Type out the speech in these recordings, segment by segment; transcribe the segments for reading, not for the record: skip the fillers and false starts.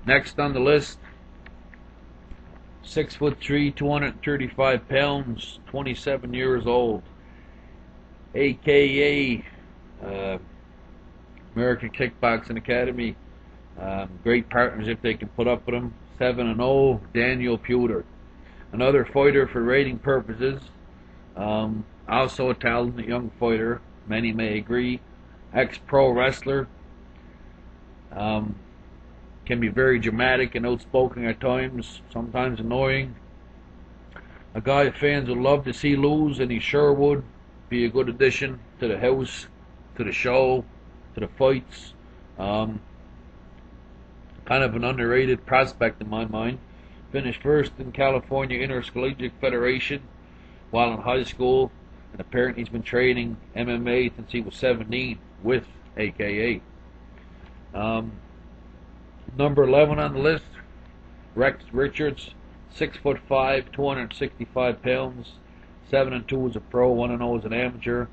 Next on the list, 6'3", 235 pounds, 27 years old, aka American Kickboxing Academy. Great partners if they can put up with him. 7-0, Daniel PUDER. Another fighter for rating purposes. Also a talented young fighter, many may agree. Ex-pro wrestler. Can be very dramatic and outspoken at times, sometimes annoying. A guy fans would love to see lose, and he sure would. Be a good addition to the house, to the show, to the fights. Kind of an underrated prospect in my mind. Finished first in California Intercollegiate Federation while in high school, and apparently he's been training MMA since he was 17 with AKA. Number 11 on the list, Rex Richards, 6'5", 265 pounds, 7-2 as a pro, 1-0 as an amateur.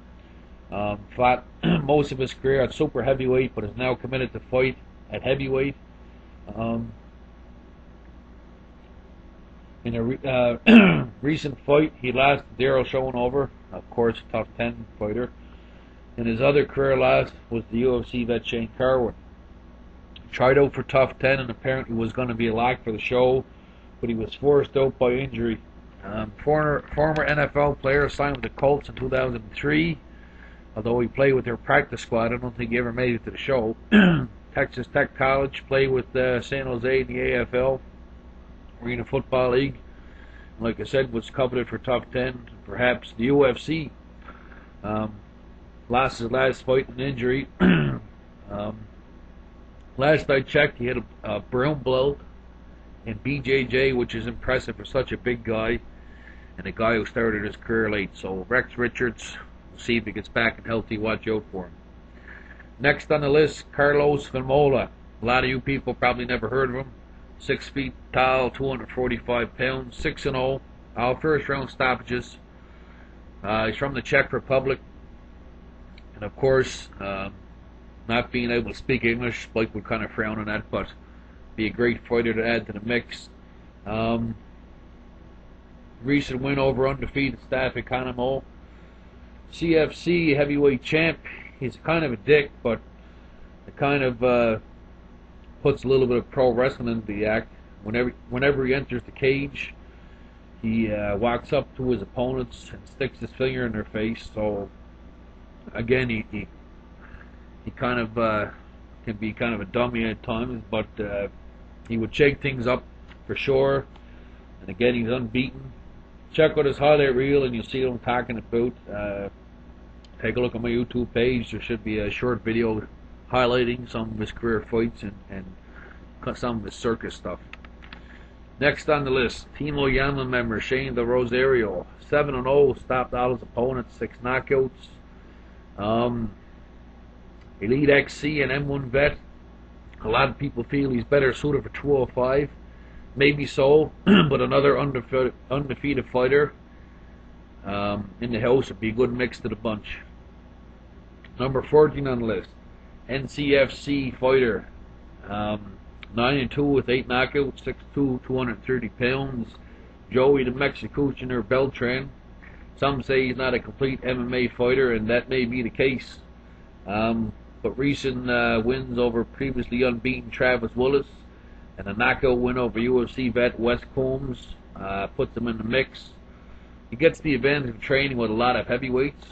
Fought most of his career at super heavyweight, but is now committed to fight at heavyweight. In a recent fight, he lost to Daryl Schoenover, of course, top 10 fighter. And his other career loss was the UFC vet Shane Carwin. Tried out for top 10 and apparently was going to be a lock for the show, but he was forced out by injury. Former NFL player, signed with the Colts in 2003. Although he played with their practice squad, I don't think he ever made it to the show. Texas Tech College, played with San Jose in the AFL, Arena Football League. Like I said, was coveted for top 10, perhaps the UFC. Lost his last fight in injury. Last I checked, he had a brown belt in BJJ, which is impressive for such a big guy, and a guy who started his career late. So Rex Richards, we'll see if he gets back and healthy. Watch out for him. Next on the list, KARLOS VEMOLA. A lot of you people probably never heard of him. 6 feet tall, 245 pounds, 6-0, all first round stoppages. He's from the Czech Republic, and of course, not being able to speak English, Blake would kind of frown on that, but be a great fighter to add to the mix. Recent win over undefeated Staff Economo. CFC heavyweight champ. He's kind of a dick, but it kind of puts a little bit of pro wrestling into the act. Whenever he enters the cage, he walks up to his opponents and sticks his finger in their face. So again, he kind of can be kind of a dummy at times, but he would shake things up for sure. And again, he's unbeaten. Check out his highlight reel and you'll see what I'm talking about. Take a look at my YouTube page. There should be a short video highlighting some of his career fights and some of his circus stuff. Next on the list, Team Oyama member Shane the Rosario, 7-0, stopped all his opponents, 6 knockouts. Elite XC and M1 vet. A lot of people feel he's better suited for 205. Maybe so, but another undefeated fighter in the house would be a good mix to the bunch. Number 14 on the list, NCFC fighter, 9-2 with 8 knockouts, 6'2", 230 pounds. Joey the Mexicutioner Beltran. Some say he's not a complete MMA fighter, and that may be the case. But recent wins over previously unbeaten Travis Willis and a knockout win over UFC vet Wes Combs puts him in the mix. He gets the advantage of training with a lot of heavyweights.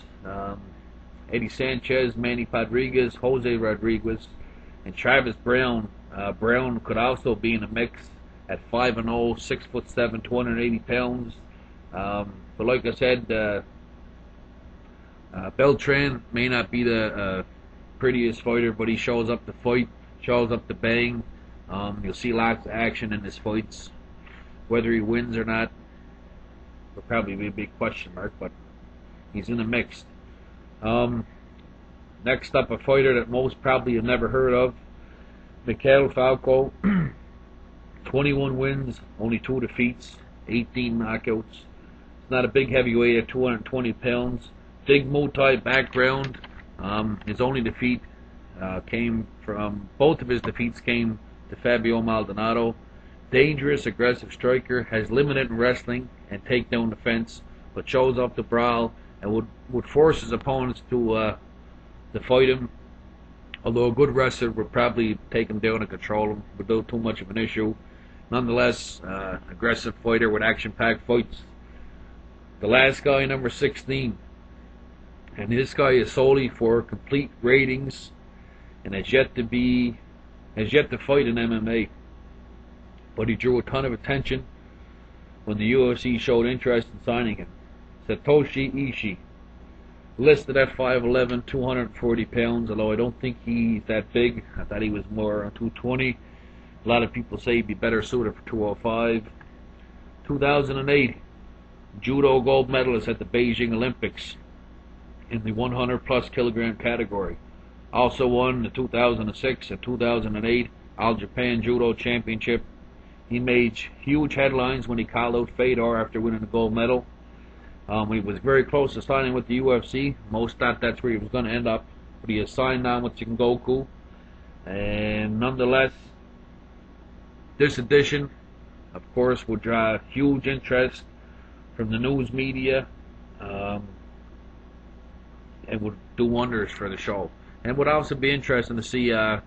Eddie Sanchez, Manny Rodriguez, Jose Rodriguez, and Travis Brown. Brown could also be in the mix at 5-0, 6'7", 280 pounds. But like I said, Beltran may not be the prettiest fighter, but he shows up to fight, shows up to bang. You'll see lots of action in his fights. Whether he wins or not will probably be a big question mark, but he's in the mix. Next up, a fighter that most probably have never heard of, MAIQUEL FALCAO. 21 wins, only 2 defeats, 18 knockouts. It's not a big heavyweight at 220 pounds. Big Muay Thai background. His only defeat came from, both of his defeats came to Fabio Maldonado. Dangerous, aggressive striker, has limited in wrestling and takedown defense, but shows up to brawl and would force his opponents to fight him. Although a good wrestler would probably take him down and control him without too much of an issue. Nonetheless, aggressive fighter with action-packed fights. The last guy, number 16, and this guy is solely for complete ratings and has yet to fight in MMA. But he drew a ton of attention when the UFC showed interest in signing him. Satoshi Ishii, listed at 5'11", 240 pounds, although I don't think he's that big. I thought he was more around 220. A lot of people say he'd be better suited for 205. 2008, judo gold medalist at the Beijing Olympics in the 100+ kilogram category. Also won the 2006 and 2008 All Japan Judo Championship. He made huge headlines when he called out Fedor after winning the gold medal. He was very close to signing with the UFC. Most thought that's where he was going to end up, but he has signed on with Sengoku. And nonetheless, this edition, of course, would draw huge interest from the news media, and would do wonders for the show. And would also be interesting to see how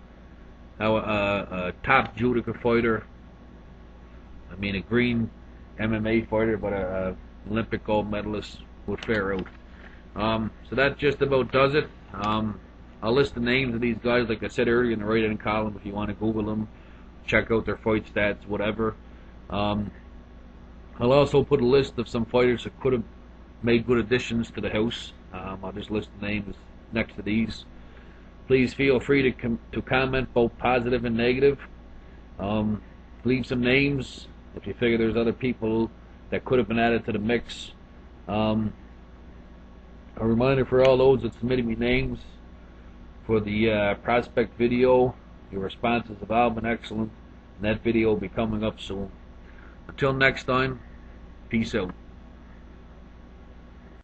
a top judoka fighter, I mean a green MMA fighter, but a Olympic gold medalist, would fare out. So that just about does it. I'll list the names of these guys, like I said earlier, in the right-hand column if you want to Google them, check out their fight stats, whatever. I'll also put a list of some fighters that could have made good additions to the house. I'll just list the names next to these. Please feel free to comment both positive and negative. Leave some names if you figure there's other people that could have been added to the mix. A reminder for all those that submitted me names for the prospect video, your responses have all been excellent, and that video will be coming up soon. Until next time, peace out.